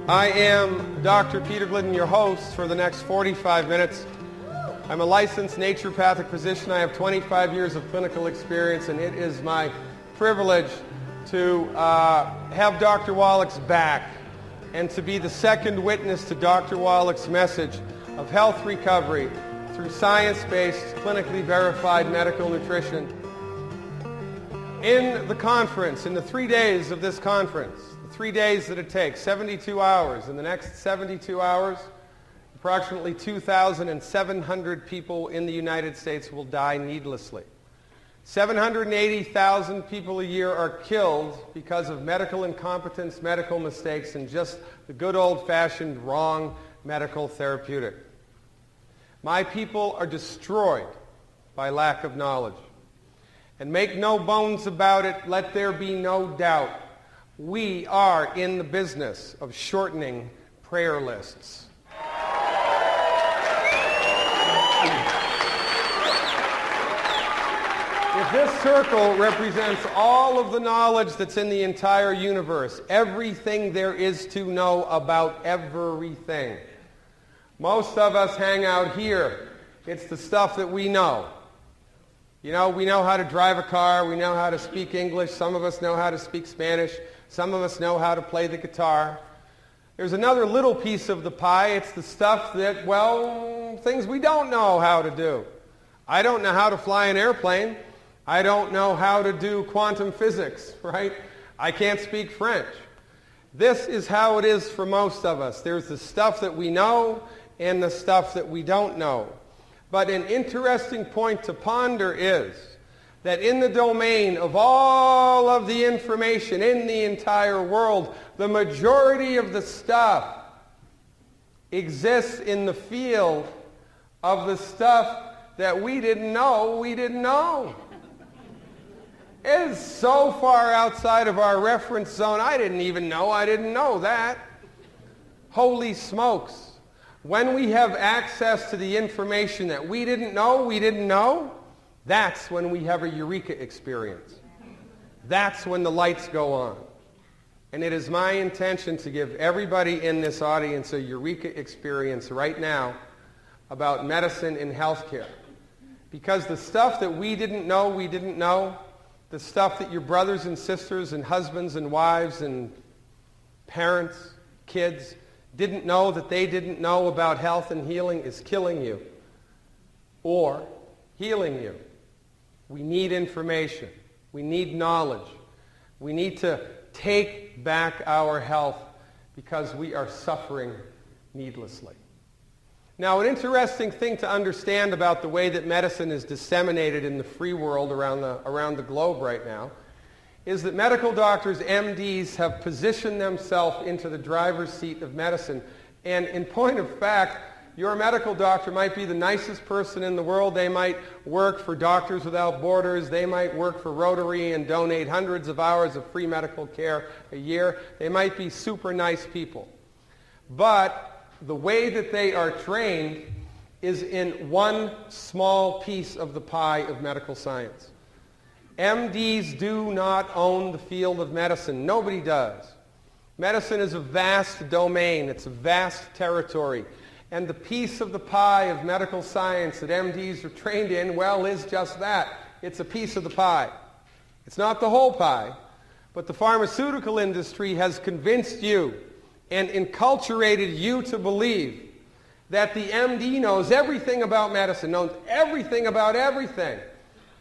I am Dr. Peter Glidden, your host for the next 45 minutes. I'm a licensed naturopathic physician. I have 25 years of clinical experience, and it is my privilege to have Dr. Wallach's back and to be the second witness to Dr. Wallach's message of health recovery through science-based, clinically verified medical nutrition. In the conference, in the 3 days of this conference, the 3 days that it takes, 72 hours, in the next 72 hours, approximately 2,700 people in the United States will die needlessly. 780,000 people a year are killed because of medical incompetence, medical mistakes, and just the good old-fashioned wrong medical therapeutic. My people are destroyed by lack of knowledge. And make no bones about it, let there be no doubt, we are in the business of shortening prayer lists. If this circle represents all of the knowledge that's in the entire universe, everything there is to know about everything, most of us hang out here. It's the stuff that we know. You know, we know how to drive a car, we know how to speak English, some of us know how to speak Spanish, some of us know how to play the guitar. There's another little piece of the pie. It's the stuff that, well, things we don't know how to do. I don't know how to fly an airplane. I don't know how to do quantum physics, right? I can't speak French. This is how it is for most of us. There's the stuff that we know and the stuff that we don't know. But an interesting point to ponder is that in the domain of all of the information in the entire world, the majority of the stuff exists in the field of the stuff that we didn't know we didn't know. It is so far outside of our reference zone, I didn't know that. Holy smokes. When we have access to the information that we didn't know, that's when we have a eureka experience. That's when the lights go on. And it is my intention to give everybody in this audience a eureka experience right now about medicine and healthcare. Because the stuff that we didn't know, the stuff that your brothers and sisters and husbands and wives and parents, kids, didn't know that they didn't know about health and healing is killing you or healing you. We need information. We need knowledge. We need to take back our health because we are suffering needlessly. Now, an interesting thing to understand about the way that medicine is disseminated in the free world around the globe right now is that medical doctors, MDs, have positioned themselves into the driver's seat of medicine. And in point of fact, your medical doctor might be the nicest person in the world. They might work for Doctors Without Borders. They might work for Rotary and donate hundreds of hours of free medical care a year. They might be super nice people. But the way that they are trained is in one small piece of the pie of medical science. MDs do not own the field of medicine. Nobody does. Medicine is a vast domain. It's a vast territory. And the piece of the pie of medical science that MDs are trained in, well, is just that. It's a piece of the pie. It's not the whole pie, but the pharmaceutical industry has convinced you and enculturated you to believe that the MD knows everything about medicine, knows everything about everything.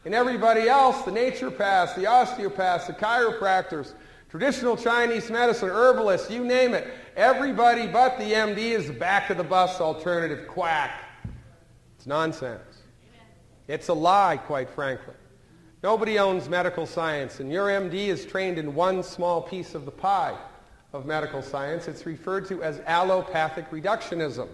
And everybody else, the naturopaths, the osteopaths, the chiropractors, traditional Chinese medicine, herbalists, you name it, everybody but the MD is the back-of-the-bus alternative quack. It's nonsense. It's a lie, quite frankly. Nobody owns medical science, and your MD is trained in one small piece of the pie of medical science. It's referred to as allopathic reductionism.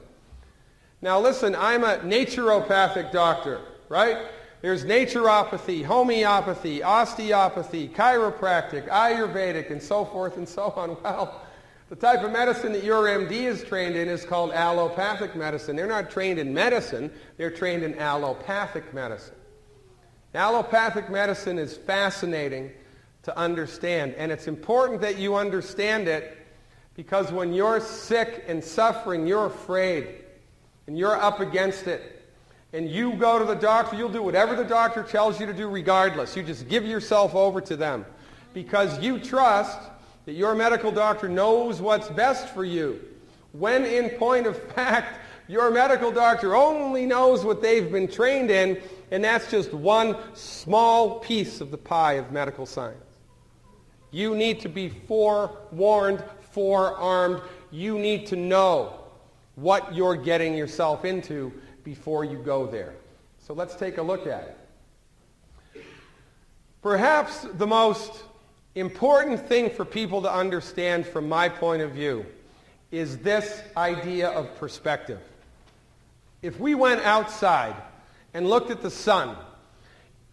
Now listen, I'm a naturopathic doctor, right? There's naturopathy, homeopathy, osteopathy, chiropractic, Ayurvedic, and so forth and so on. Well, the type of medicine that your MD is trained in is called allopathic medicine. They're not trained in medicine, they're trained in allopathic medicine. Allopathic medicine is fascinating to understand, and it's important that you understand it Because when you're sick and suffering, you're afraid, and you're up against it. And you go to the doctor, you'll do whatever the doctor tells you to do regardless. You just give yourself over to them. Because you trust that your medical doctor knows what's best for you. When in point of fact, your medical doctor only knows what they've been trained in, and that's just one small piece of the pie of medical science. You need to be forewarned, forearmed. You need to know what you're getting yourself into before you go there. So let's take a look at it. Perhaps the most important thing for people to understand from my point of view is this idea of perspective. If we went outside and looked at the sun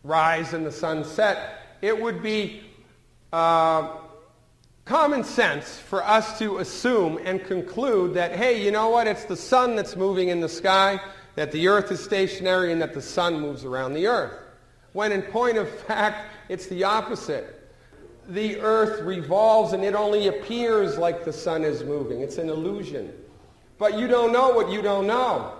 rise and the sun set, it would be common sense for us to assume and conclude that, hey, you know what, it's the sun that's moving in the sky, that the earth is stationary, and that the sun moves around the earth. When in point of fact, it's the opposite. The earth revolves and it only appears like the sun is moving. It's an illusion. But you don't know what you don't know.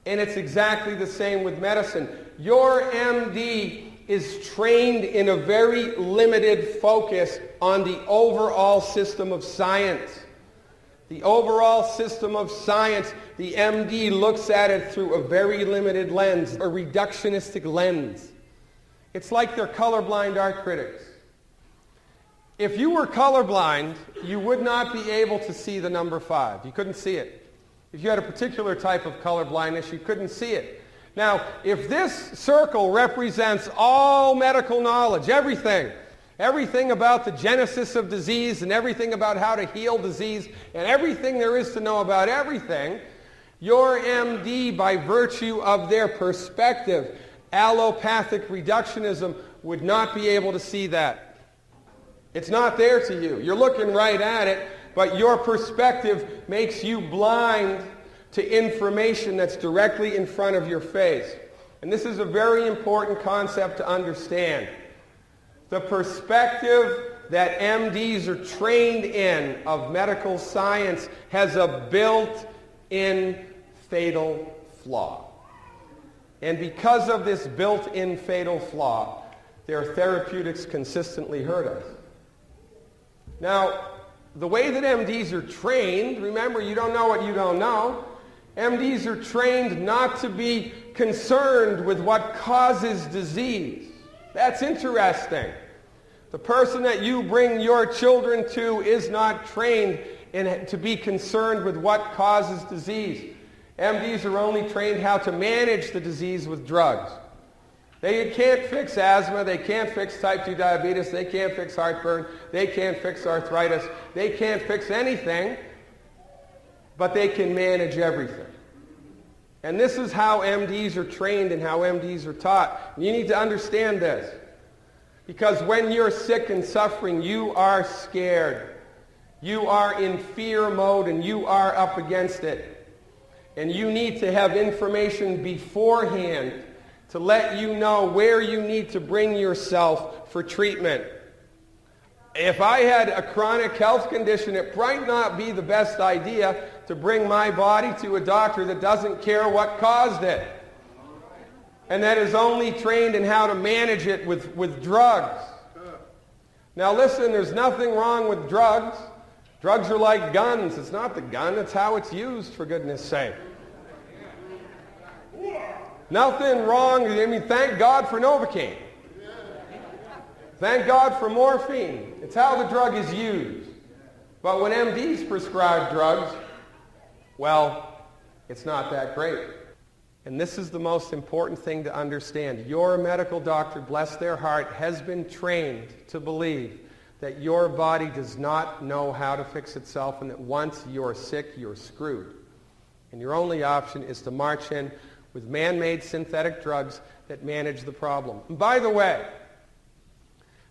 And it's exactly the same with medicine. Your MD is trained in a very limited focus on the overall system of science. The overall system of science, the MD looks at it through a very limited lens, a reductionistic lens. It's like they're colorblind art critics. If you were colorblind, you would not be able to see the number 5. You couldn't see it. If you had a particular type of color blindness, you couldn't see it. Now, if this circle represents all medical knowledge, everything about the genesis of disease and everything about how to heal disease and everything there is to know about everything, your MD, by virtue of their perspective, allopathic reductionism, would not be able to see that. It's not there to you. You're looking right at it, but your perspective makes you blind to information that's directly in front of your face. And this is a very important concept to understand. The perspective that MDs are trained in of medical science has a built-in fatal flaw. And because of this built-in fatal flaw, their therapeutics consistently hurt us. Now, the way that MDs are trained, remember, you don't know what you don't know. MDs are trained not to be concerned with what causes disease. That's interesting. The person that you bring your children to is not trained to be concerned with what causes disease. MDs are only trained how to manage the disease with drugs. They can't fix asthma, they can't fix type 2 diabetes, they can't fix heartburn, they can't fix arthritis, they can't fix anything, but they can manage everything. And this is how MDs are trained and how MDs are taught. You need to understand this. Because when you're sick and suffering, you are scared. You are in fear mode and you are up against it. And you need to have information beforehand to let you know where you need to bring yourself for treatment. If I had a chronic health condition, it might not be the best idea to bring my body to a doctor that doesn't care what caused it and that is only trained in how to manage it with drugs. Now listen, there's nothing wrong with drugs. Drugs are like guns. It's not the gun, it's how it's used, for goodness sake. Nothing wrong. I mean, thank God for Novocaine. Thank God for morphine. It's how the drug is used. But when MDs prescribe drugs, well, it's not that great. And this is the most important thing to understand. Your medical doctor, bless their heart, has been trained to believe that your body does not know how to fix itself and that once you're sick, you're screwed. And your only option is to march in with man-made synthetic drugs that manage the problem. And by the way,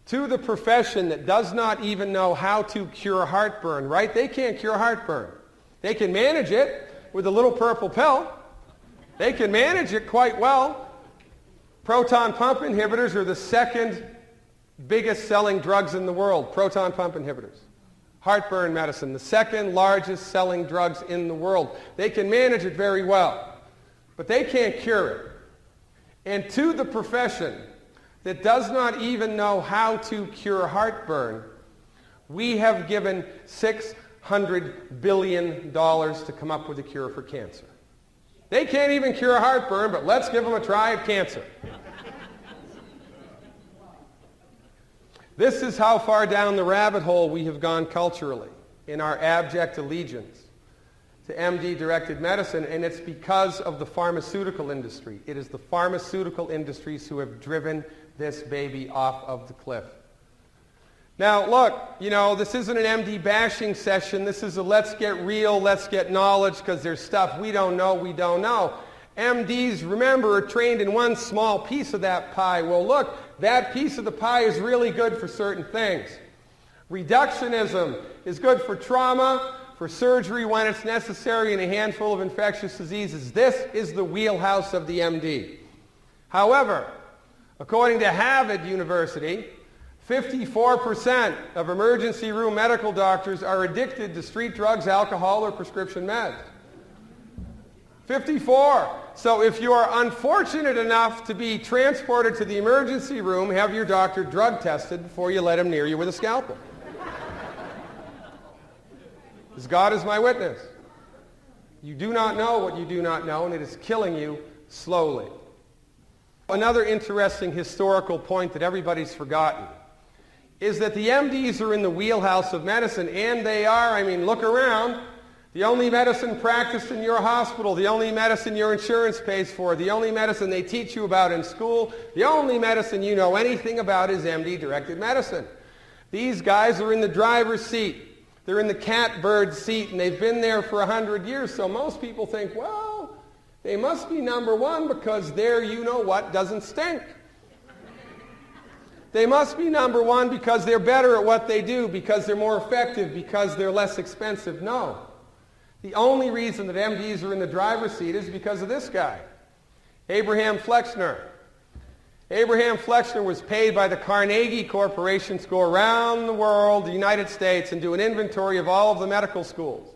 to the profession that does not even know how to cure heartburn, right? They can't cure heartburn. They can manage it with a little purple pill. They can manage it quite well. Proton pump inhibitors are the second biggest selling drugs in the world, proton pump inhibitors. Heartburn medicine, the second largest selling drugs in the world. They can manage it very well, but they can't cure it. And to the profession that does not even know how to cure heartburn, we have given $600 billion to come up with a cure for cancer. They can't even cure heartburn, but let's give them a try at cancer. This is how far down the rabbit hole we have gone culturally in our abject allegiance to MD-directed medicine, and it's because of the pharmaceutical industry. It is the pharmaceutical industries who have driven this baby off of the cliff. Now, look, you know, this isn't an MD bashing session. This is a let's get real, let's get knowledge, because there's stuff we don't know, we don't know. MDs, remember, are trained in one small piece of that pie. Well, look, that piece of the pie is really good for certain things. Reductionism is good for trauma, for surgery when it's necessary, and a handful of infectious diseases. This is the wheelhouse of the MD. However, according to Harvard University, 54% of emergency room medical doctors are addicted to street drugs, alcohol, or prescription meds. 54. So if you are unfortunate enough to be transported to the emergency room, have your doctor drug tested before you let him near you with a scalpel. Because God is my witness. You do not know what you do not know, and it is killing you slowly. Another interesting historical point that everybody's forgotten is that the MDs are in the wheelhouse of medicine, and they are, I mean, look around. The only medicine practiced in your hospital, the only medicine your insurance pays for, the only medicine they teach you about in school, the only medicine you know anything about is MD-directed medicine. These guys are in the driver's seat. They're in the catbird seat, and they've been there for 100 years. So most people think, well, they must be number one because their you-know-what doesn't stink. They must be number one because they're better at what they do, because they're more effective, because they're less expensive. No. The only reason that MDs are in the driver's seat is because of this guy, Abraham Flexner. Abraham Flexner was paid by the Carnegie Corporation to go around the world, the United States, and do an inventory of all of the medical schools.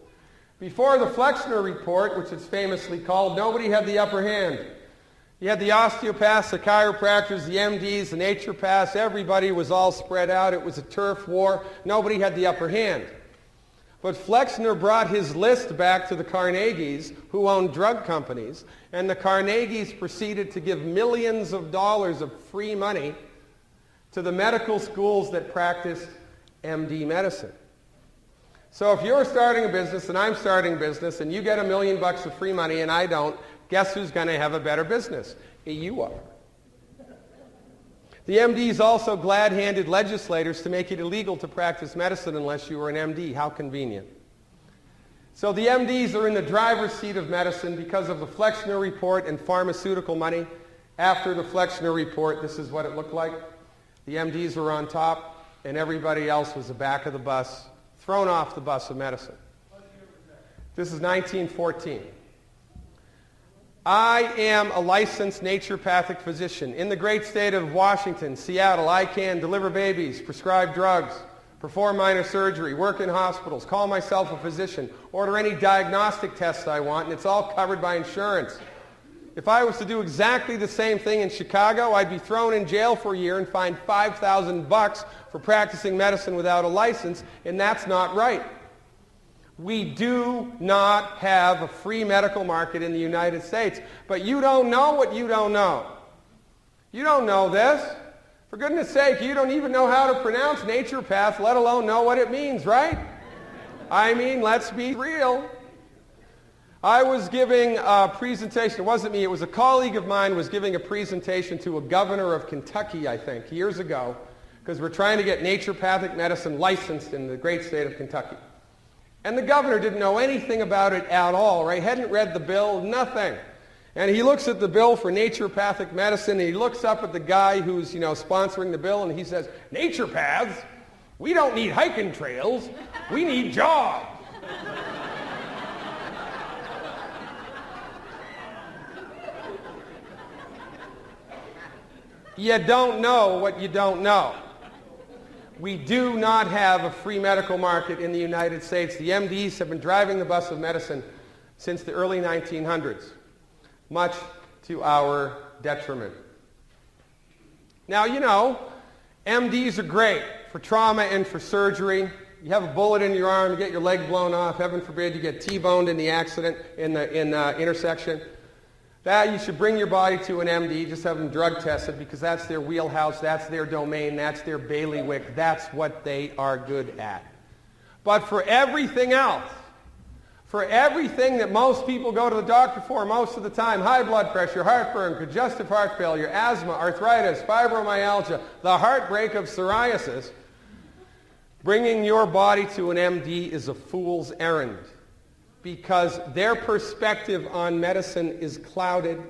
Before the Flexner Report, which it's famously called, nobody had the upper hand. You had the osteopaths, the chiropractors, the MDs, the naturopaths. Everybody was all spread out. It was a turf war. Nobody had the upper hand. But Flexner brought his list back to the Carnegies, who owned drug companies, and the Carnegies proceeded to give millions of dollars of free money to the medical schools that practiced MD medicine. So if you're starting a business and I'm starting a business and you get $1 million of free money and I don't, guess who's going to have a better business? You are. The MDs also glad-handed legislators to make it illegal to practice medicine unless you were an MD. How convenient. So the MDs are in the driver's seat of medicine because of the Flexner Report and pharmaceutical money. After the Flexner Report, this is what it looked like. The MDs were on top, and everybody else was the back of the bus, thrown off the bus of medicine. This is 1914. I am a licensed naturopathic physician. In the great state of Washington, Seattle, I can deliver babies, prescribe drugs, perform minor surgery, work in hospitals, call myself a physician, order any diagnostic tests I want, and it's all covered by insurance. If I was to do exactly the same thing in Chicago, I'd be thrown in jail for a year and fined $5,000 for practicing medicine without a license, and that's not right. We do not have a free medical market in the United States. But you don't know what you don't know. You don't know this. For goodness sake, you don't even know how to pronounce naturopath, let alone know what it means, right? I mean, let's be real. I was giving a presentation. It wasn't me. It was a colleague of mine was giving a presentation to a governor of Kentucky, I think, years ago, because we're trying to get naturopathic medicine licensed in the great state of Kentucky. And the governor didn't know anything about it at all, right? Hadn't read the bill, nothing. And he looks at the bill for naturopathic medicine, and he looks up at the guy who's, sponsoring the bill, and he says, "Naturopaths, we don't need hiking trails, we need jobs." You don't know what you don't know. We do not have a free medical market in the United States. The MDs have been driving the bus of medicine since the early 1900s, much to our detriment. Now, you know, MDs are great for trauma and for surgery. You have a bullet in your arm, you get your leg blown off, heaven forbid you get T-boned in the accident, in the intersection. That you should bring your body to an MD, just have them drug tested, because that's their wheelhouse, that's their domain, that's their bailiwick, that's what they are good at. But for everything else, for everything that most people go to the doctor for most of the time, high blood pressure, heartburn, congestive heart failure, asthma, arthritis, fibromyalgia, the heartbreak of psoriasis, bringing your body to an MD is a fool's errand, because their perspective on medicine is clouded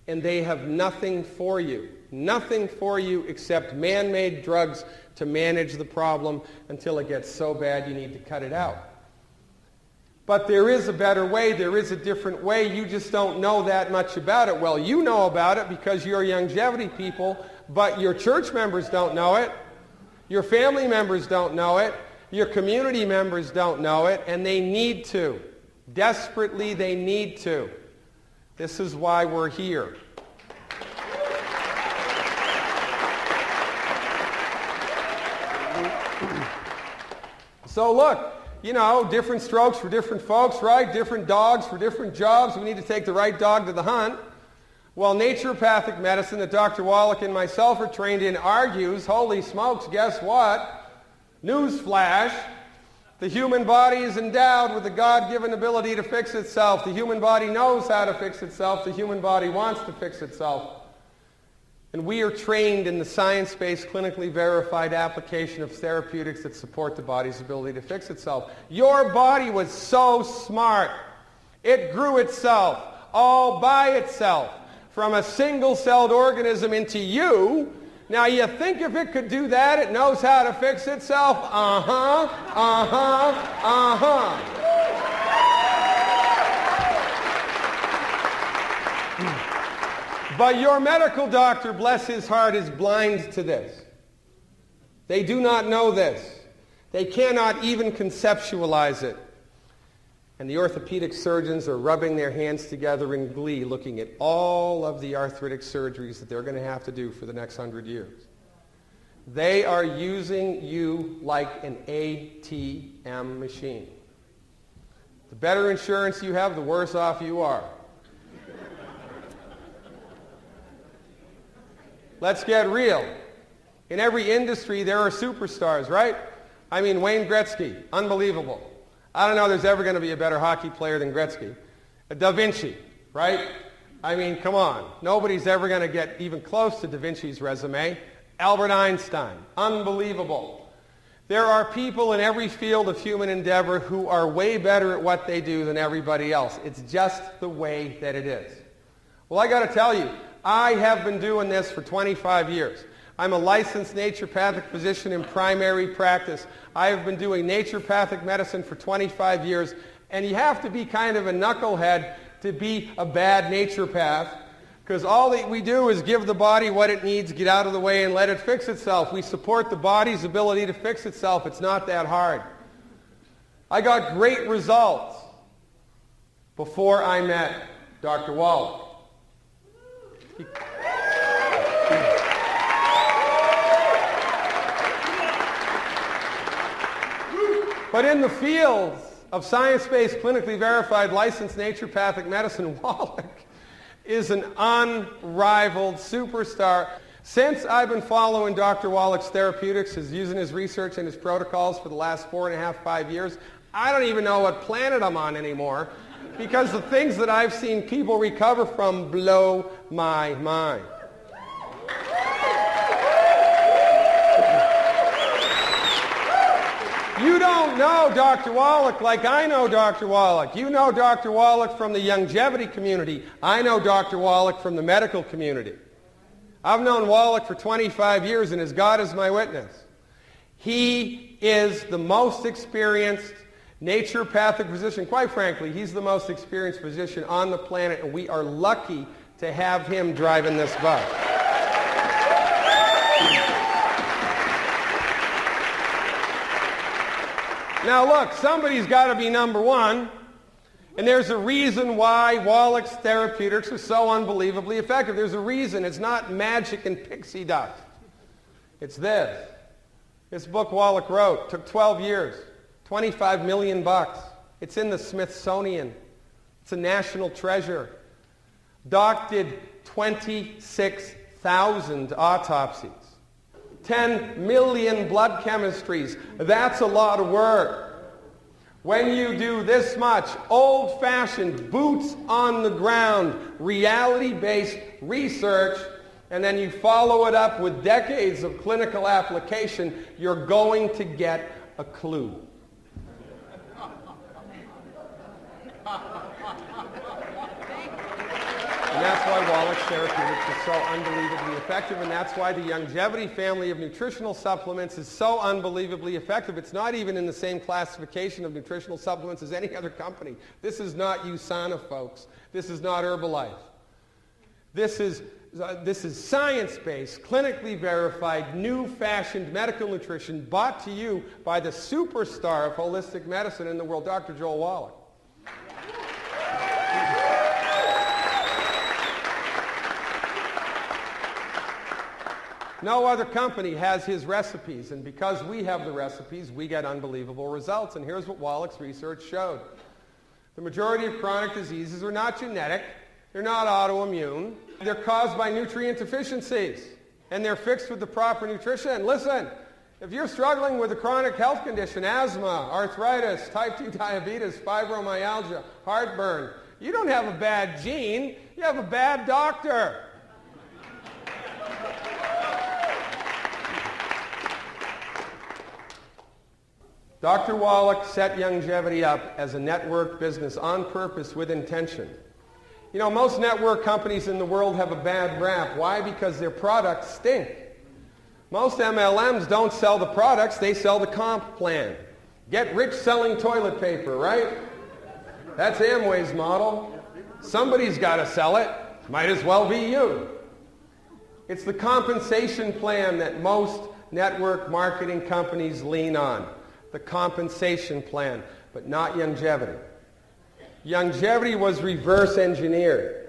and they have nothing for you. Nothing for you except man-made drugs to manage the problem until it gets so bad you need to cut it out. But there is a better way, there is a different way, you just don't know that much about it. Well, you know about it because you're Youngevity people, but your church members don't know it, your family members don't know it, your community members don't know it, and they need to. Desperately, they need to. This is why we're here. So look, you know, different strokes for different folks, right? Different dogs for different jobs. We need to take the right dog to the hunt. Well, naturopathic medicine that Dr. Wallach and myself are trained in argues, holy smokes, guess what? Newsflash. The human body is endowed with the God-given ability to fix itself. The human body knows how to fix itself. The human body wants to fix itself. And we are trained in the science-based, clinically verified application of therapeutics that support the body's ability to fix itself. Your body was so smart. It grew itself all by itself from a single-celled organism into you. Now, you think if it could do that, it knows how to fix itself? But your medical doctor, bless his heart, is blind to this. They do not know this. They cannot even conceptualize it. And the orthopedic surgeons are rubbing their hands together in glee, looking at all of the arthritic surgeries that they're going to have to do for the next 100 years. They are using you like an ATM machine. The better insurance you have, the worse off you are. Let's get real. In every industry, there are superstars, right? I mean, Wayne Gretzky, unbelievable. I don't know there's ever going to be a better hockey player than Gretzky. Da Vinci, right? I mean, come on. Nobody's ever going to get even close to Da Vinci's resume. Albert Einstein, unbelievable. There are people in every field of human endeavor who are way better at what they do than everybody else. It's just the way that it is. Well, I got to tell you, I have been doing this for 25 years. I'm a licensed naturopathic physician in primary practice. I have been doing naturopathic medicine for 25 years, and you have to be kind of a knucklehead to be a bad naturopath, because all that we do is give the body what it needs, get out of the way, and let it fix itself. We support the body's ability to fix itself. It's not that hard. I got great results before I met Dr. Wallach. But in the fields of science-based, clinically verified, licensed naturopathic medicine, Wallach is an unrivaled superstar. Since I've been following Dr. Wallach's therapeutics, using his research and his protocols for the last 4.5, 5 years, I don't even know what planet I'm on anymore, because the things that I've seen people recover from blow my mind. You don't know Dr. Wallach like I know Dr. Wallach. You know Dr. Wallach from the Youngevity community. I know Dr. Wallach from the medical community. I've known Wallach for 25 years, and as God is my witness, he is the most experienced naturopathic physician. Quite frankly, he's the most experienced physician on the planet, and we are lucky to have him driving this bus. Now look, somebody's got to be number one. And there's a reason why Wallach's therapeutics are so unbelievably effective. There's a reason. It's not magic and pixie dust. It's this. This book Wallach wrote took 12 years, $25 million. It's in the Smithsonian. It's a national treasure. Doc did 26,000 autopsies, 10 million blood chemistries. That's a lot of work. When you do this much old-fashioned, boots on the ground, reality-based research, and then you follow it up with decades of clinical application, you're going to get a clue. And that's why Wallach's therapeutics is so unbelievably effective, and that's why the Youngevity family of nutritional supplements is so unbelievably effective. It's not even in the same classification of nutritional supplements as any other company. This is not USANA, folks. This is not Herbalife. This is science-based, clinically verified, new-fashioned medical nutrition brought to you by the superstar of holistic medicine in the world, Dr. Joel Wallach. No other company has his recipes, and because we have the recipes, we get unbelievable results. And here's what Wallach's research showed. The majority of chronic diseases are not genetic, they're not autoimmune, they're caused by nutrient deficiencies, and they're fixed with the proper nutrition. Listen, if you're struggling with a chronic health condition, asthma, arthritis, type 2 diabetes, fibromyalgia, heartburn, you don't have a bad gene, you have a bad doctor. Dr. Wallach set Youngevity up as a network business on purpose with intention. You know, most network companies in the world have a bad rap. Why? Because their products stink. Most MLMs don't sell the products, they sell the comp plan. Get rich selling toilet paper, right? That's Amway's model. Somebody's got to sell it. Might as well be you. It's the compensation plan that most network marketing companies lean on. The compensation plan, but not Youngevity. Youngevity was reverse engineered.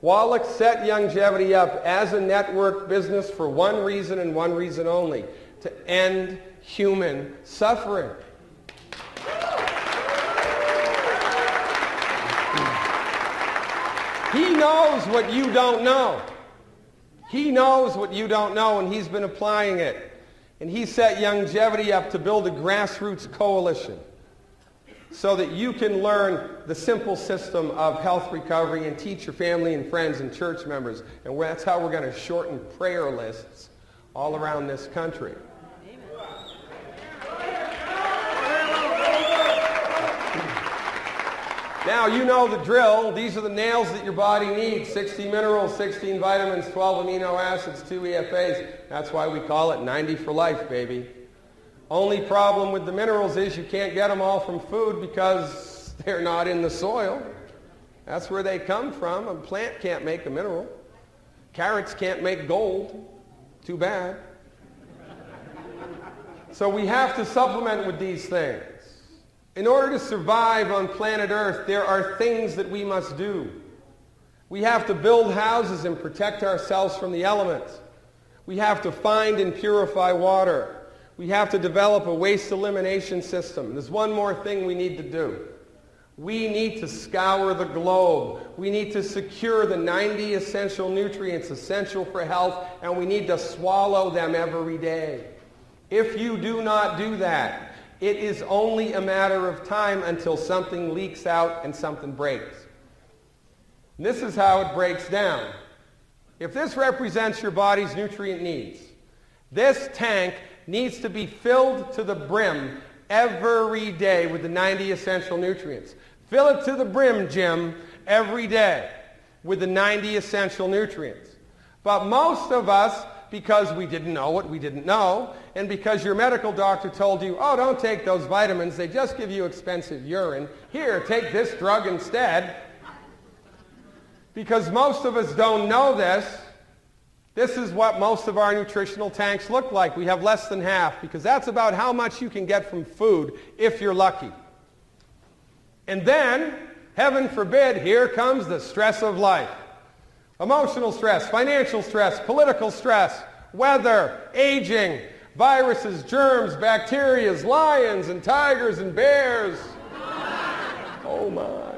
Wallach set Youngevity up as a network business for one reason and one reason only, to end human suffering. He knows what you don't know. He knows what you don't know, and he's been applying it. And he set Youngevity up to build a grassroots coalition so that you can learn the simple system of health recovery and teach your family and friends and church members. And that's how we're going to shorten prayer lists all around this country. Now, you know the drill. These are the nails that your body needs. 60 minerals, 16 vitamins, 12 amino acids, 2 EFAs. That's why we call it 90 for life, baby. Only problem with the minerals is you can't get them all from food because they're not in the soil. That's where they come from. A plant can't make a mineral. Carrots can't make gold. Too bad. So we have to supplement with these things. In order to survive on planet Earth, there are things that we must do. We have to build houses and protect ourselves from the elements. We have to find and purify water. We have to develop a waste elimination system. There's one more thing we need to do. We need to scour the globe. We need to secure the 90 essential nutrients essential for health, and we need to swallow them every day. If you do not do that, it is only a matter of time until something leaks out and something breaks. And this is how it breaks down. If this represents your body's nutrient needs, this tank needs to be filled to the brim every day with the 90 essential nutrients. Fill it to the brim, Jim, every day with the 90 essential nutrients. But most of us, because we didn't know what we didn't know, and because your medical doctor told you, oh, don't take those vitamins, they just give you expensive urine. Here, take this drug instead. Because most of us don't know this, This is what most of our nutritional tanks look like. We have less than half because that's about how much you can get from food if you're lucky. And then, heaven forbid, here comes the stress of life. Emotional stress, financial stress, political stress, weather, aging, viruses, germs, bacteria, lions and tigers and bears. Oh my.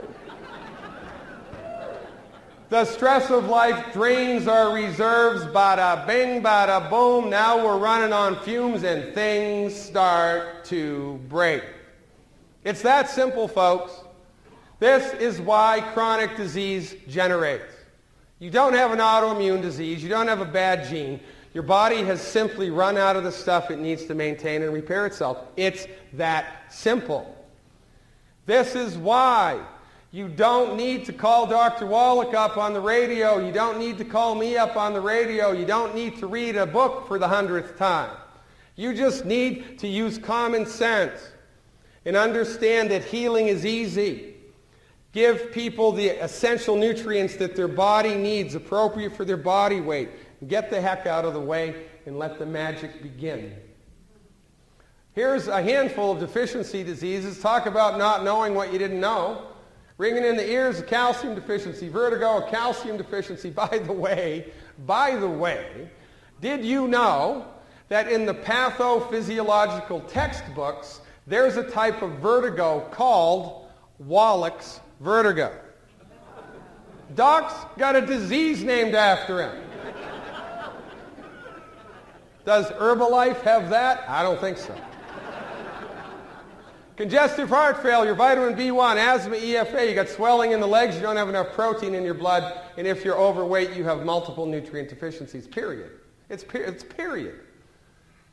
The stress of life drains our reserves, bada bing, bada boom. Now we're running on fumes and things start to break. It's that simple, folks. This is why chronic disease generates. You don't have an autoimmune disease. You don't have a bad gene. Your body has simply run out of the stuff it needs to maintain and repair itself. It's that simple. This is why you don't need to call Dr. Wallach up on the radio. You don't need to call me up on the radio. You don't need to read a book for the 100th time. You just need to use common sense and understand that healing is easy. Give people the essential nutrients that their body needs, appropriate for their body weight. Get the heck out of the way and let the magic begin. Here's a handful of deficiency diseases. Talk about not knowing what you didn't know. Ringing in the ears, a calcium deficiency, vertigo, a calcium deficiency. By the way, did you know that in the pathophysiological textbooks, there's a type of vertigo called Wallach's vertigo? Doc's got a disease named after him. Does Herbalife have that? I don't think so. Congestive heart failure, vitamin B1, asthma, EFA, you got swelling in the legs, you don't have enough protein in your blood, and if you're overweight, you have multiple nutrient deficiencies, period. It's period.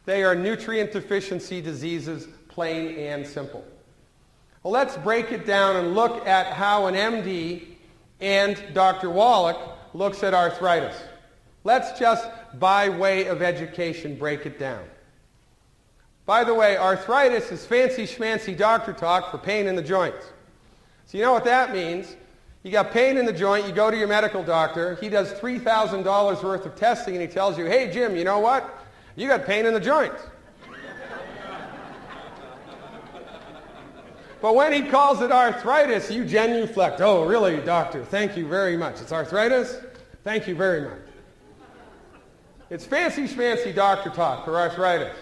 They are nutrient deficiency diseases, plain and simple. Well, let's break it down and look at how an MD and Dr. Wallach looks at arthritis. Let's just, by way of education, break it down. By the way, arthritis is fancy schmancy doctor talk for pain in the joints. So you know what that means? You got pain in the joint, you go to your medical doctor, he does $3,000 worth of testing and he tells you, hey Jim, you know what? You got pain in the joints. But when he calls it arthritis, you genuflect. Oh, really, doctor? Thank you very much. It's arthritis? Thank you very much. It's fancy schmancy doctor talk for arthritis.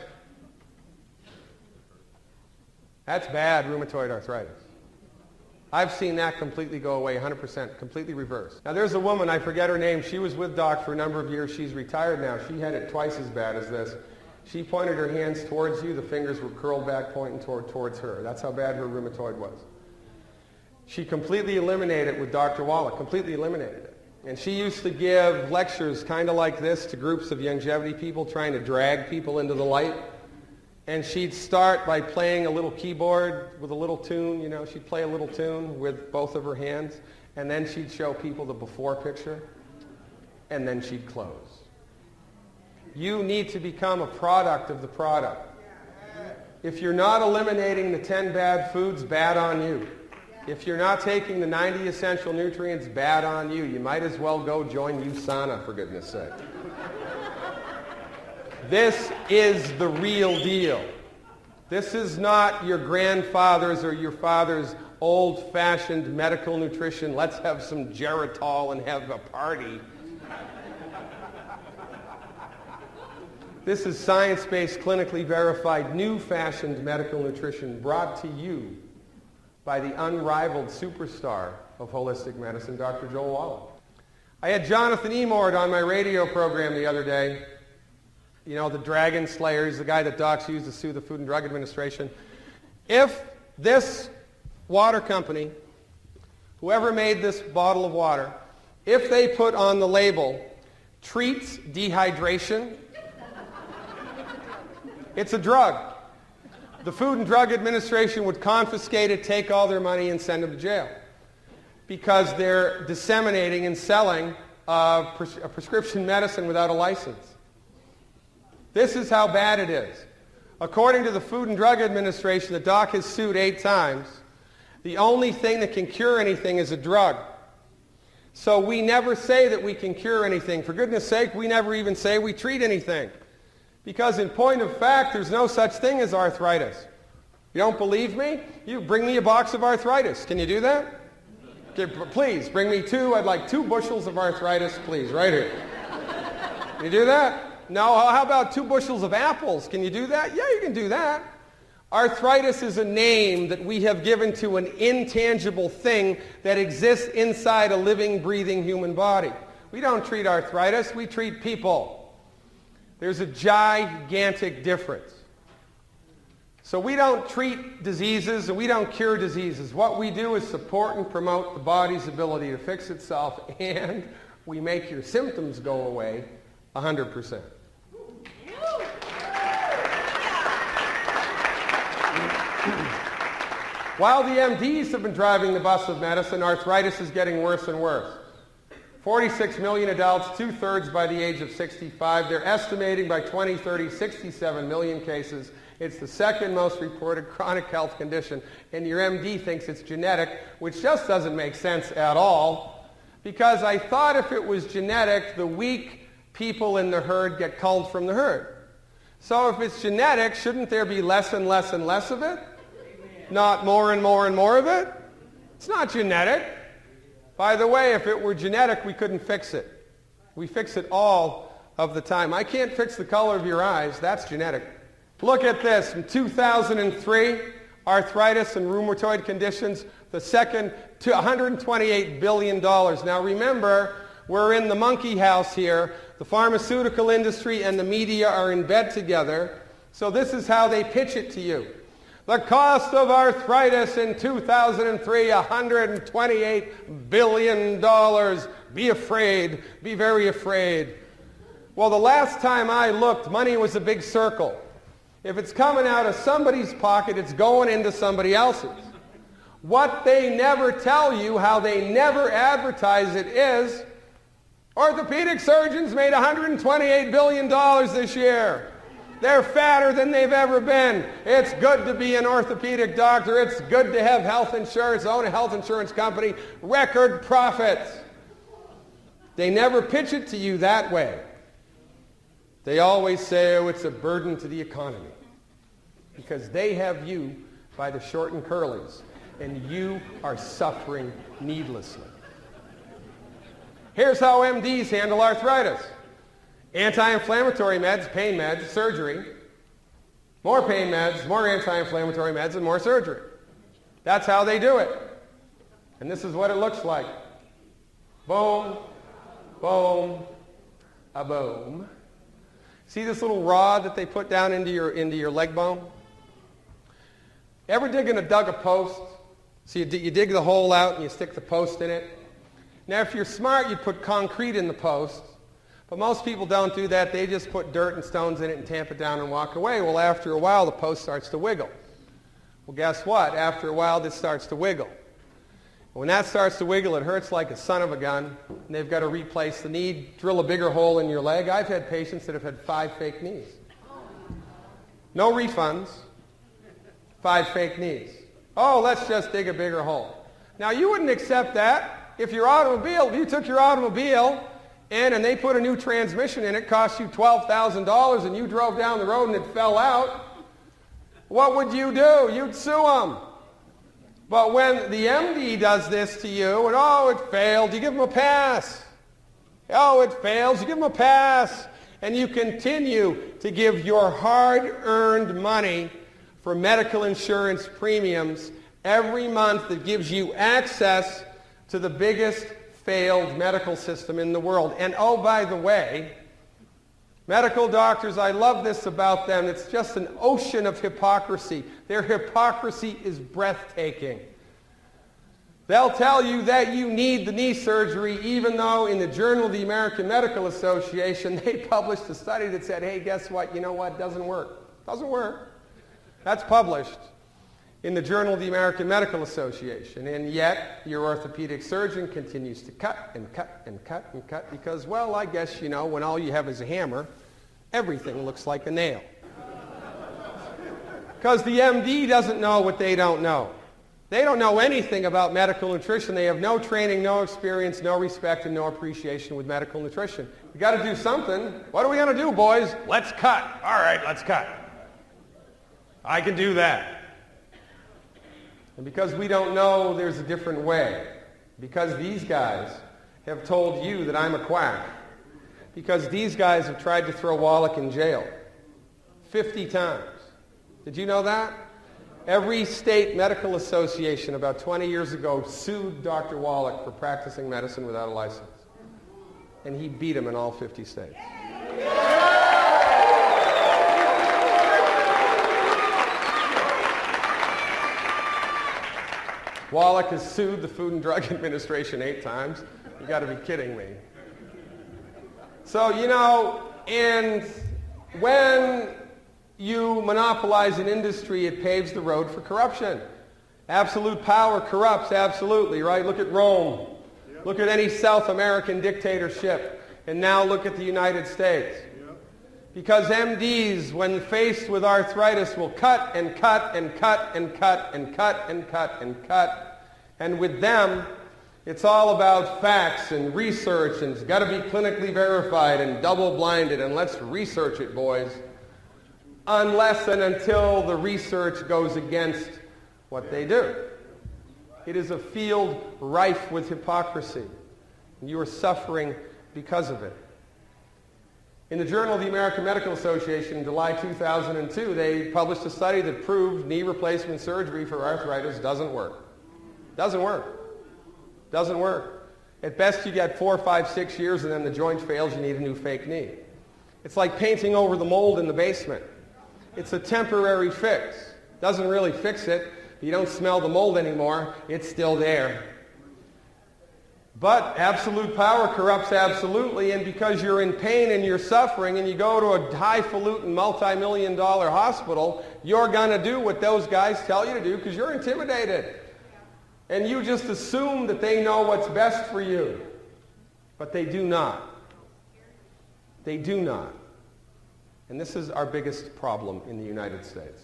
That's bad rheumatoid arthritis. I've seen that completely go away, 100%, completely reversed. Now there's a woman, I forget her name, she was with Doc for a number of years, she's retired now, she had it twice as bad as this. She pointed her hands towards you, the fingers were curled back pointing towards her. That's how bad her rheumatoid was. She completely eliminated it with Dr. Wallach, completely eliminated it. And she used to give lectures kind of like this to groups of Youngevity people trying to drag people into the light. And she'd start by playing a little keyboard with a little tune, you know, she'd play a little tune with both of her hands, and then she'd show people the before picture, and then she'd close. You need to become a product of the product. If you're not eliminating the 10 bad foods, bad on you. If you're not taking the 90 essential nutrients, bad on you. You might as well go join USANA, for goodness sake. This is the real deal. This is not your grandfather's or your father's old-fashioned medical nutrition. Let's have some Geritol and have a party. This is science-based, clinically verified, new-fashioned medical nutrition brought to you by the unrivaled superstar of holistic medicine, Dr. Joel Wallach. I had Jonathan Emord on my radio program the other day. You know, the dragon slayer, he's the guy that docs used to sue the Food and Drug Administration. If this water company, whoever made this bottle of water, if they put on the label, treats dehydration, it's a drug. The Food and Drug Administration would confiscate it, take all their money, and send them to jail because they're disseminating and selling a prescription medicine without a license. This is how bad it is. According to the Food and Drug Administration, the doc has sued 8 times. The only thing that can cure anything is a drug. So we never say that we can cure anything. For goodness sake, we never even say we treat anything. Because in point of fact, there's no such thing as arthritis. You don't believe me? You bring me a box of arthritis. Can you do that? Okay, please, bring me two. I'd like 2 bushels of arthritis, please, right here. Can you do that? No, how about 2 bushels of apples? Can you do that? Yeah, you can do that. Arthritis is a name that we have given to an intangible thing that exists inside a living, breathing human body. We don't treat arthritis, we treat people. There's a gigantic difference. So we don't treat diseases and we don't cure diseases. What we do is support and promote the body's ability to fix itself, and we make your symptoms go away 100%. While the MDs have been driving the bus of medicine, arthritis is getting worse and worse. 46 million adults, 2/3 by the age of 65. They're estimating by 2030, 67 million cases. It's the second most reported chronic health condition, and your MD thinks it's genetic, which just doesn't make sense at all, because I thought if it was genetic, the weak people in the herd get culled from the herd. So if it's genetic, shouldn't there be less and less and less of it? Not more and more and more of it? It's not genetic. By the way, if it were genetic, we couldn't fix it. We fix it all of the time. I can't fix the color of your eyes. That's genetic. Look at this. In 2003, arthritis and rheumatoid conditions, the second to $128 billion. Now remember, we're in the monkey house here. The pharmaceutical industry and the media are in bed together. So this is how they pitch it to you. The cost of arthritis in 2003, $128 billion. Be afraid. Be very afraid. Well, the last time I looked, money was a big circle. If it's coming out of somebody's pocket, it's going into somebody else's. What they never tell you, how they never advertise it, is orthopedic surgeons made $128 billion this year. They're fatter than they've ever been. It's good to be an orthopedic doctor. It's good to have health insurance, own a health insurance company, record profits. They never pitch it to you that way. They always say, oh, it's a burden to the economy, because they have you by the short and curlies, and you are suffering needlessly. Here's how MDs handle arthritis. Anti-inflammatory meds, pain meds, surgery. More pain meds, more anti-inflammatory meds, and more surgery. That's how they do it. And this is what it looks like. Boom, boom, a boom. See this little rod that they put down into your leg bone? Ever dug a post? So you dig the hole out and you stick the post in it. Now if you're smart, you'd put concrete in the post. But most people don't do that. They just put dirt and stones in it and tamp it down and walk away. Well, after a while, the post starts to wiggle. Well, guess what? After a while, this starts to wiggle. When that starts to wiggle, it hurts like a son of a gun, and they've got to replace the knee, drill a bigger hole in your leg. I've had patients that have had 5 fake knees. No refunds. 5 fake knees. Oh, let's just dig a bigger hole. Now, you wouldn't accept that if you took your automobile and they put a new transmission in it, cost you $12,000, and you drove down the road and it fell out. What would you do? You'd sue them. But when the MD does this to you, and oh, it failed, you give them a pass. Oh, it fails, you give them a pass. And you continue to give your hard-earned money for medical insurance premiums every month that gives you access to the biggest failed medical system in the world. And oh, by the way, medical doctors, I love this about them. It's just an ocean of hypocrisy. Their hypocrisy is breathtaking. They'll tell you that you need the knee surgery, even though in the Journal of the American Medical Association, they published a study that said, hey, guess what? You know what? It doesn't work. Doesn't work. That's published in the Journal of the American Medical Association. And yet, your orthopedic surgeon continues to cut and cut and cut and cut because, well, I guess, you know, when all you have is a hammer, everything looks like a nail. Because the MD doesn't know what they don't know. They don't know anything about medical nutrition. They have no training, no experience, no respect, and no appreciation with medical nutrition. We got to do something. What are we going to do, boys? Let's cut. All right, let's cut. I can do that. And because we don't know there's a different way, because these guys have told you that I'm a quack, because these guys have tried to throw Wallach in jail 50 times. Did you know that? Every state medical association about 20 years ago sued Dr. Wallach for practicing medicine without a license. And he beat them in all 50 states. Wallach has sued the Food and Drug Administration 8 times. You got to be kidding me. So, you know, and when you monopolize an industry, it paves the road for corruption. Absolute power corrupts, absolutely, right? Look at Rome. Look at any South American dictatorship. And now look at the United States. Because MDs, when faced with arthritis, will cut and cut and cut and cut and cut and cut and cut. And with them, it's all about facts and research, and it's got to be clinically verified and double-blinded, and let's research it, boys. Unless and until the research goes against what they do. It is a field rife with hypocrisy. And you are suffering because of it. In the Journal of the American Medical Association in July 2002, they published a study that proved knee replacement surgery for arthritis doesn't work. Doesn't work. Doesn't work. At best you get 4, 5, 6 years and then the joint fails, you need a new fake knee. It's like painting over the mold in the basement. It's a temporary fix. Doesn't really fix it. You don't smell the mold anymore. It's still there. But absolute power corrupts absolutely, and because you're in pain and you're suffering and you go to a highfalutin multi-million-dollar hospital, you're going to do what those guys tell you to do because you're intimidated. And you just assume that they know what's best for you. But they do not. They do not. And this is our biggest problem in the United States.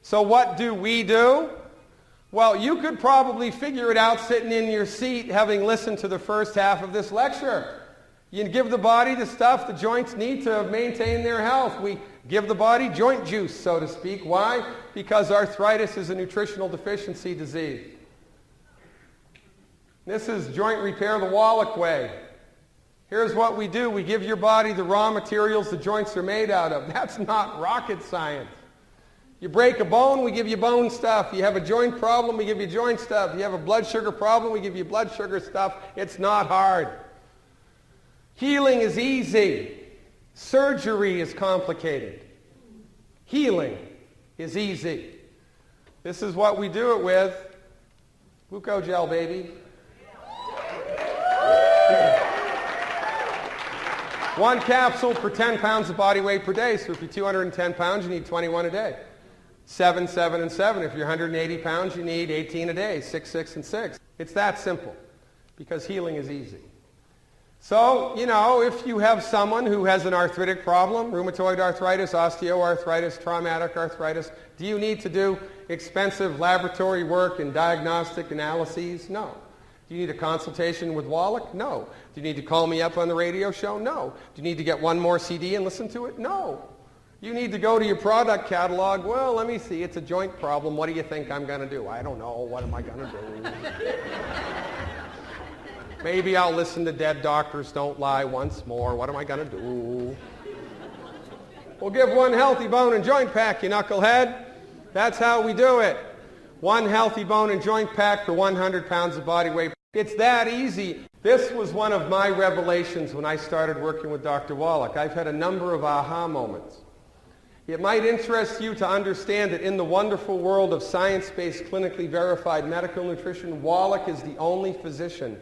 So what do we do? Well, you could probably figure it out sitting in your seat having listened to the first half of this lecture. You give the body the stuff the joints need to maintain their health. We give the body joint juice, so to speak. Why? Because arthritis is a nutritional deficiency disease. This is joint repair the Wallach way. Here's what we do. We give your body the raw materials the joints are made out of. That's not rocket science. You break a bone, we give you bone stuff. You have a joint problem, we give you joint stuff. You have a blood sugar problem, we give you blood sugar stuff. It's not hard. Healing is easy. Surgery is complicated. Healing is easy. This is what we do it with. Glucogel, baby. One capsule per 10 pounds of body weight per day. So if you're 210 pounds, you need 21 a day. 7, 7, and 7. If you're 180 pounds, you need 18 a day. 6, 6, and 6. It's that simple because healing is easy. So, you know, if you have someone who has an arthritic problem, rheumatoid arthritis, osteoarthritis, traumatic arthritis, do you need to do expensive laboratory work and diagnostic analyses? No. Do you need a consultation with Wallach? No. Do you need to call me up on the radio show? No. Do you need to get one more CD and listen to it? No. You need to go to your product catalog. Well, let me see. It's a joint problem. What do you think I'm going to do? I don't know. What am I going to do? Maybe I'll listen to Dead Doctors Don't Lie once more. What am I going to do? We'll give one healthy bone and joint pack, you knucklehead. That's how we do it. One healthy bone and joint pack for 100 pounds of body weight. It's that easy. This was one of my revelations when I started working with Dr. Wallach. I've had a number of aha moments. It might interest you to understand that in the wonderful world of science-based, clinically verified medical nutrition, Wallach is the only physician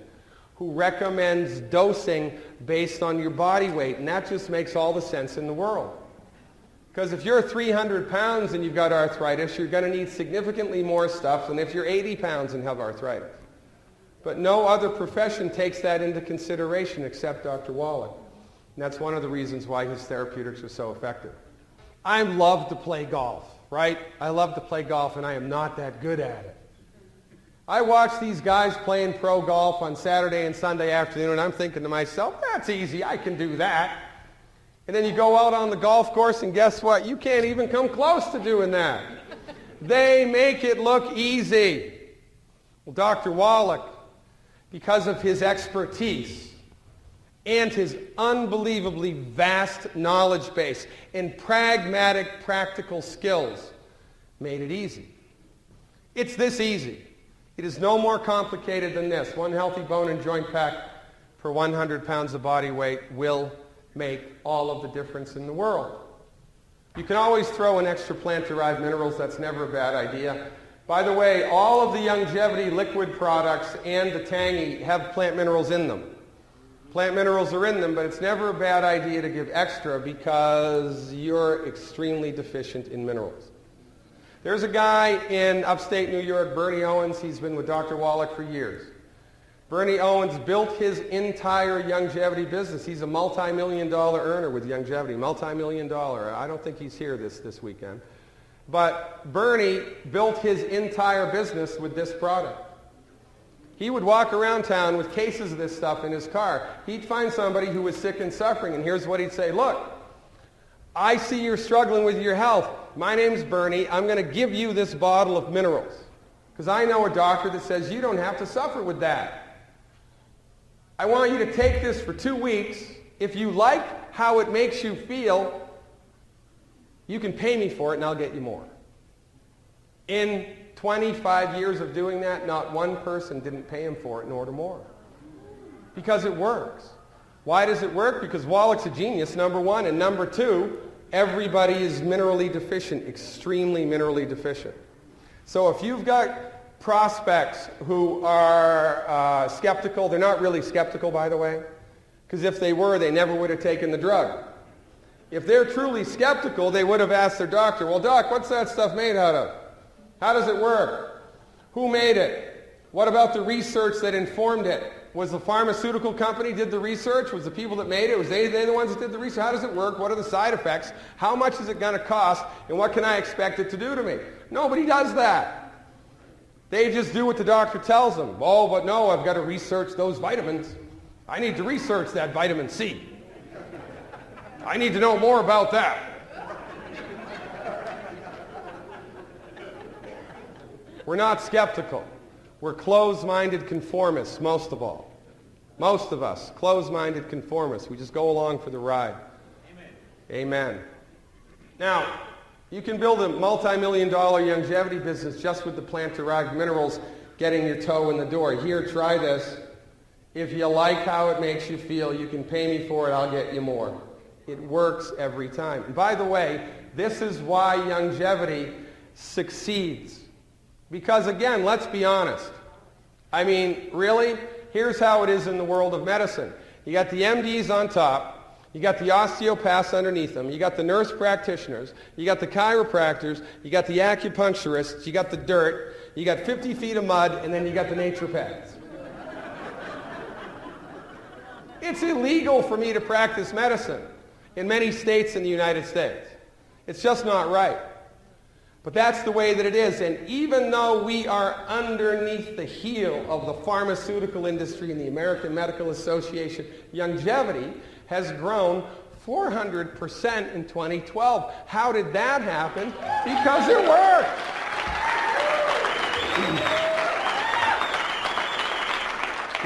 who recommends dosing based on your body weight, and that just makes all the sense in the world. Because if you're 300 pounds and you've got arthritis, you're going to need significantly more stuff than if you're 80 pounds and have arthritis. But no other profession takes that into consideration except Dr. Wallach. And that's one of the reasons why his therapeutics are so effective. I love to play golf, right? I love to play golf, and I am not that good at it. I watch these guys playing pro golf on Saturday and Sunday afternoon, and I'm thinking to myself, that's easy, I can do that. And then you go out on the golf course, and guess what? You can't even come close to doing that. They make it look easy. Well, Dr. Wallach, because of his expertise and his unbelievably vast knowledge base and pragmatic, practical skills, made it easy. It's this easy. It is no more complicated than this. One healthy bone and joint pack per 100 pounds of body weight will make all of the difference in the world. You can always throw in extra plant-derived minerals. That's never a bad idea. By the way, all of the Youngevity liquid products and the Tangy have plant minerals in them. Plant minerals are in them, but it's never a bad idea to give extra because you're extremely deficient in minerals. There's a guy in upstate New York, Bernie Owens. He's been with Dr. Wallach for years. Bernie Owens built his entire Youngevity business. He's a multi-million-dollar earner with Youngevity, multi-million-dollar. I don't think he's here this weekend. But Bernie built his entire business with this product. He would walk around town with cases of this stuff in his car. He'd find somebody who was sick and suffering, and here's what he'd say. Look, I see you're struggling with your health. My name's Bernie. I'm going to give you this bottle of minerals because I know a doctor that says you don't have to suffer with that. I want you to take this for 2 weeks. If you like how it makes you feel, you can pay me for it and I'll get you more. In 25 years of doing that, not one person didn't pay him for it nor more. Because it works. Why does it work? Because Wallach's a genius, number one, and number two, everybody is minerally deficient, extremely minerally deficient. So if you've got prospects who are skeptical, they're not really skeptical, by the way, because if they were, they never would have taken the drug. If they're truly skeptical, they would have asked their doctor, well, doc, what's that stuff made out of? How does it work? Who made it? What about the research that informed it? Was the pharmaceutical company did the research? Was the people that made it? Was they the ones that did the research? How does it work? What are the side effects? How much is it going to cost? And what can I expect it to do to me? Nobody does that. They just do what the doctor tells them. Oh, but no, I've got to research those vitamins. I need to research that vitamin C. I need to know more about that. We're not skeptical. We're closed-minded conformists, most of all. Most of us, closed-minded conformists. We just go along for the ride. Amen. Amen. Now, you can build a multi-million-dollar Youngevity business just with the plant-derived minerals getting your toe in the door. Here, try this. If you like how it makes you feel, you can pay me for it, I'll get you more. It works every time. And by the way, this is why Youngevity succeeds. Because again, let's be honest. I mean, really, here's how it is in the world of medicine. You got the MDs on top. You got the osteopaths underneath them. You got the nurse practitioners. You got the chiropractors. You got the acupuncturists. You got the dirt. You got 50 feet of mud, and then you got the naturopaths. It's illegal for me to practice medicine in many states in the United States. It's just not right. But that's the way that it is. And even though we are underneath the heel of the pharmaceutical industry and the American Medical Association, Youngevity has grown 400% in 2012. How did that happen? Because it worked.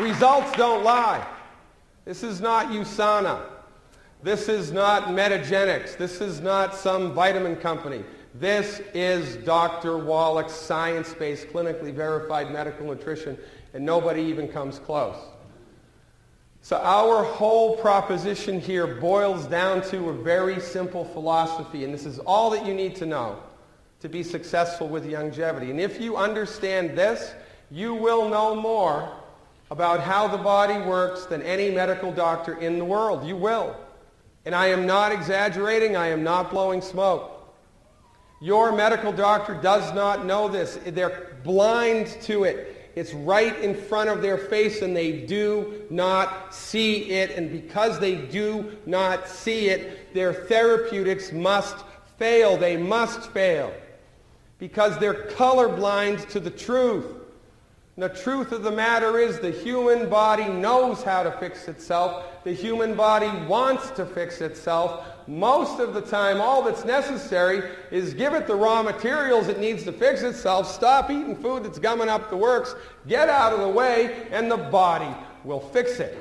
Results don't lie. This is not USANA. This is not Metagenics. This is not some vitamin company. This is Dr. Wallach's science-based, clinically verified medical nutrition, and nobody even comes close. So our whole proposition here boils down to a very simple philosophy, and this is all that you need to know to be successful with Youngevity. And if you understand this, you will know more about how the body works than any medical doctor in the world. You will. And I am not exaggerating. I am not blowing smoke. Your medical doctor does not know this. They're blind to it. It's right in front of their face and they do not see it. And because they do not see it, their therapeutics must fail. They must fail. Because they're colorblind to the truth. The truth of the matter is the human body knows how to fix itself. The human body wants to fix itself. Most of the time, all that's necessary is give it the raw materials it needs to fix itself, stop eating food that's gumming up the works, get out of the way, and the body will fix it.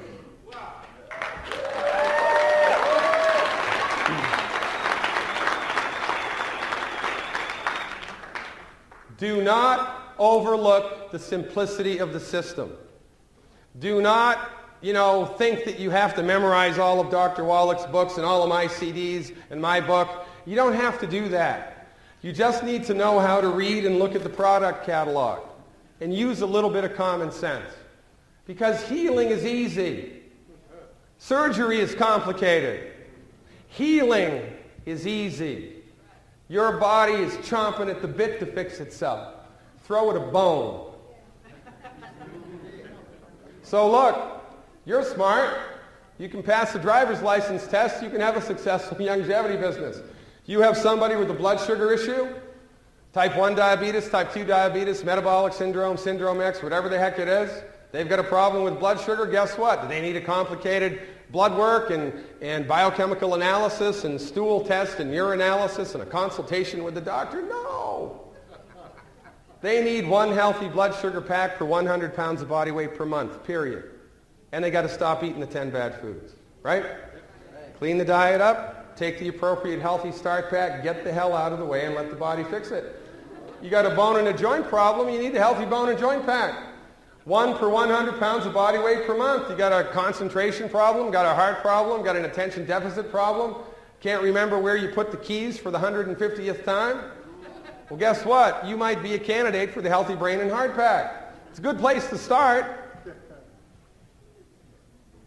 Do not overlook the simplicity of the system. Do not, think that you have to memorize all of Dr. Wallach's books and all of my CDs and my book. You don't have to do that. You just need to know how to read and look at the product catalog and use a little bit of common sense. Because healing is easy. Surgery is complicated. Healing is easy. Your body is chomping at the bit to fix itself. Throw it a bone. So look, you're smart. You can pass the driver's license test. You can have a successful Youngevity business. You have somebody with a blood sugar issue, type 1 diabetes, type 2 diabetes, metabolic syndrome, syndrome X, whatever the heck it is. They've got a problem with blood sugar. Guess what? Do they need a complicated blood work and biochemical analysis and stool test and urinalysis and a consultation with the doctor? No. They need one healthy blood sugar pack per 100 pounds of body weight per month, period. And they got to stop eating the 10 bad foods, right? Clean the diet up, take the appropriate healthy start pack, get the hell out of the way and let the body fix it. You got a bone and a joint problem, you need a healthy bone and joint pack. One per 100 pounds of body weight per month. You got a concentration problem, got a heart problem, got an attention deficit problem, can't remember where you put the keys for the 150th time. Well, guess what? You might be a candidate for the Healthy Brain and Heart Pack. It's a good place to start.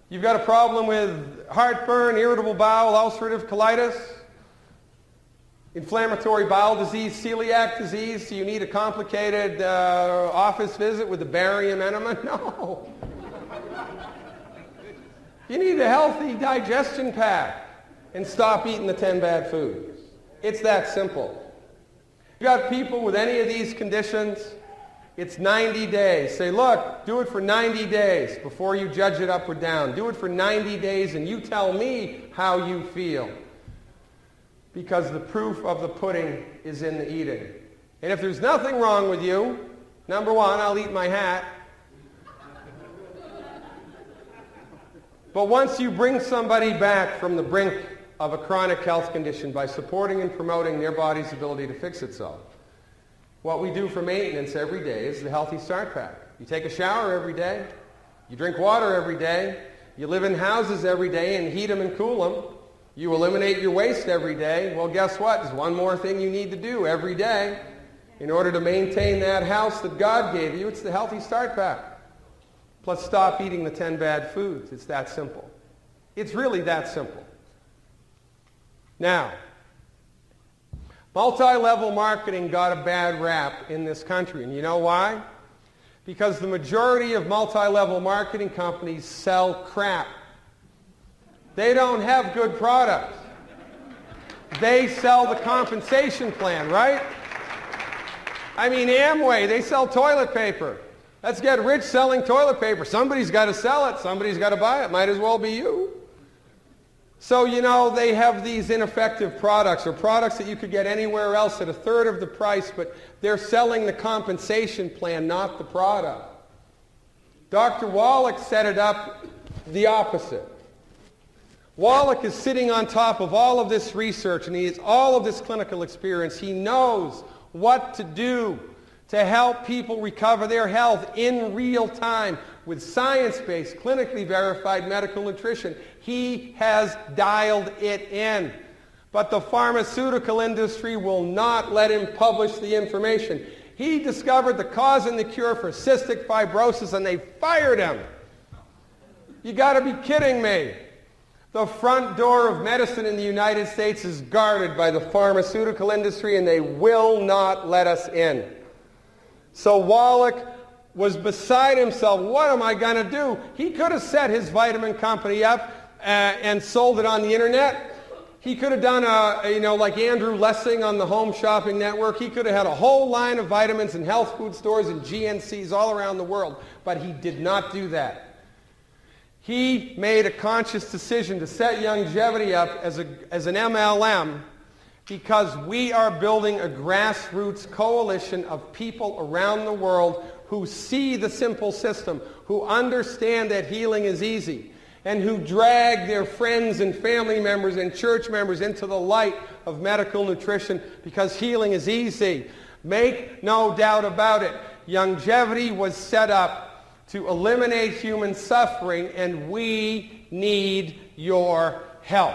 You've got a problem with heartburn, irritable bowel, ulcerative colitis, inflammatory bowel disease, celiac disease, so you need a complicated office visit with a barium enema? No. You need a healthy digestion pack and stop eating the 10 bad foods. It's that simple. You got people with any of these conditions, it's 90 days. Say, look, do it for 90 days before you judge it up or down. Do it for 90 days and you tell me how you feel. Because the proof of the pudding is in the eating. And if there's nothing wrong with you, number one, I'll eat my hat. But once you bring somebody back from the brink of a chronic health condition by supporting and promoting their body's ability to fix itself, what we do for maintenance every day is the Healthy Start Pack. You take a shower every day. You drink water every day. You live in houses every day and heat them and cool them. You eliminate your waste every day. Well, guess what? There's one more thing you need to do every day in order to maintain that house that God gave you. It's the Healthy Start Pack. Plus stop eating the 10 bad foods. It's that simple. It's really that simple. Now, multi-level marketing got a bad rap in this country. And you know why? Because the majority of multi-level marketing companies sell crap. They don't have good products. They sell the compensation plan, right? I mean, Amway, they sell toilet paper. Let's get rich selling toilet paper. Somebody's got to sell it. Somebody's got to buy it. Might as well be you. So, they have these ineffective products or products that you could get anywhere else at a third of the price, but they're selling the compensation plan, not the product. Dr. Wallach set it up the opposite. Wallach is sitting on top of all of this research and he has all of this clinical experience. He knows what to do to help people recover their health in real time with science-based, clinically verified medical nutrition. He has dialed it in. But the pharmaceutical industry will not let him publish the information. He discovered the cause and the cure for cystic fibrosis and they fired him. You got to be kidding me. The front door of medicine in the United States is guarded by the pharmaceutical industry and they will not let us in. So Wallach was beside himself. What am I going to do? He could have set his vitamin company up and sold it on the internet. He could have done like Andrew Lessing on the Home Shopping Network. He could have had a whole line of vitamins in health food stores and GNCs all around the world, but he did not do that. He made a conscious decision to set Youngevity up as an MLM because we are building a grassroots coalition of people around the world who see the simple system, who understand that healing is easy, and who drag their friends and family members and church members into the light of medical nutrition because healing is easy. Make no doubt about it. Youngevity was set up to eliminate human suffering, and we need your help.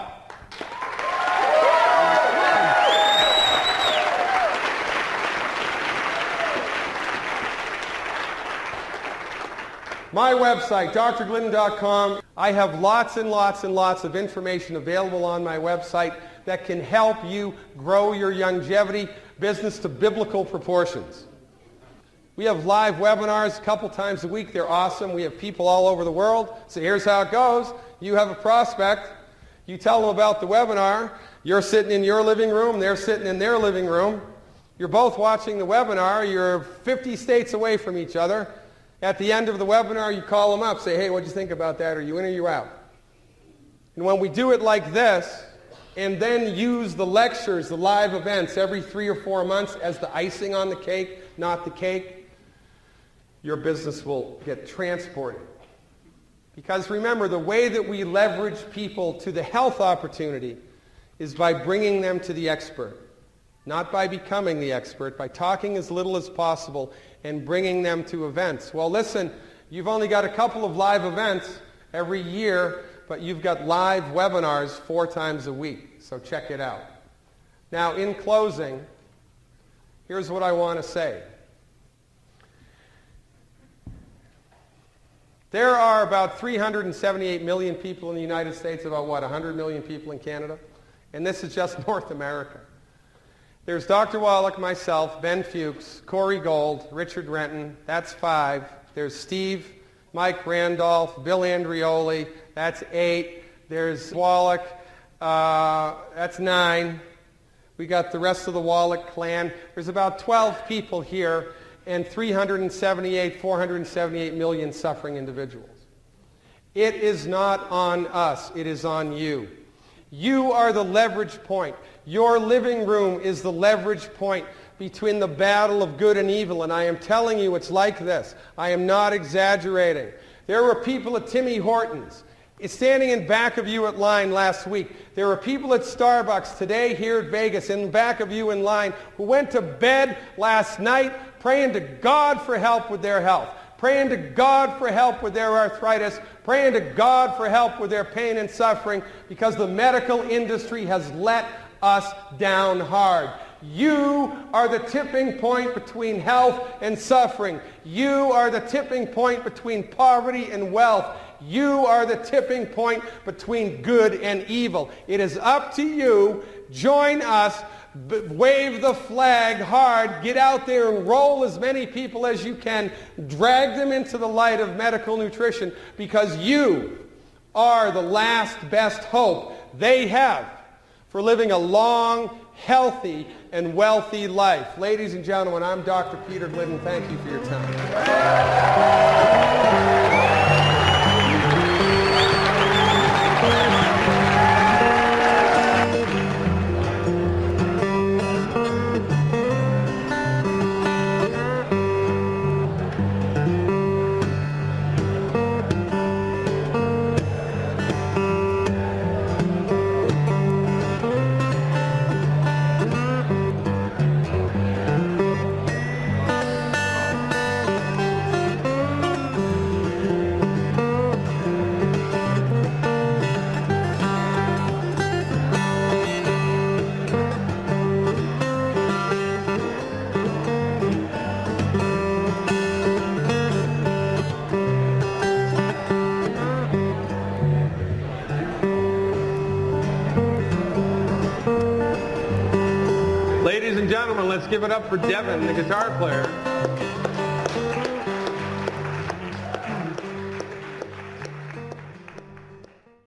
My website, drglidden.com. I have lots and lots and lots of information available on my website that can help you grow your Youngevity business to biblical proportions. We have live webinars a couple times a week. They're awesome. We have people all over the world. So here's how it goes. You have a prospect. You tell them about the webinar. You're sitting in your living room. They're sitting in their living room. You're both watching the webinar. You're 50 states away from each other. At the end of the webinar, you call them up, say, hey, what'd you think about that? Are you in or are you out? And when we do it like this, and then use the lectures, the live events every 3 or 4 months as the icing on the cake, not the cake, your business will get transported. Because remember, the way that we leverage people to the health opportunity is by bringing them to the expert. Not by becoming the expert, by talking as little as possible and bringing them to events. Well, listen, you've only got a couple of live events every year, but you've got live webinars 4 times a week. So check it out. Now, in closing, here's what I want to say. There are about 378 million people in the United States, about 100 million people in Canada? And this is just North America. There's Dr. Wallach, myself, Ben Fuchs, Corey Gold, Richard Renton, that's 5. There's Steve, Mike Randolph, Bill Andreoli, that's 8. There's Wallach, that's 9. We got the rest of the Wallach clan. There's about 12 people here and 478 million suffering individuals. It is not on us, it is on you. You are the leverage point. Your living room is the leverage point between the battle of good and evil, and I am telling you it's like this. I am not exaggerating. There were people at Timmy Hortons standing in back of you at line last week. There were people at Starbucks today here at Vegas in back of you in line who went to bed last night praying to God for help with their health, praying to God for help with their arthritis, praying to God for help with their pain and suffering because the medical industry has let us down hard. You are the tipping point between health and suffering. You are the tipping point between poverty and wealth. You are the tipping point between good and evil. It is up to you. Join us. Wave the flag hard. Get out there and roll as many people as you can. Drag them into the light of medical nutrition because you are the last best hope they have for living a long, healthy, and wealthy life. Ladies and gentlemen, I'm Dr. Peter Glidden. Thank you for your time. Ladies and gentlemen, let's give it up for Devin, the guitar player.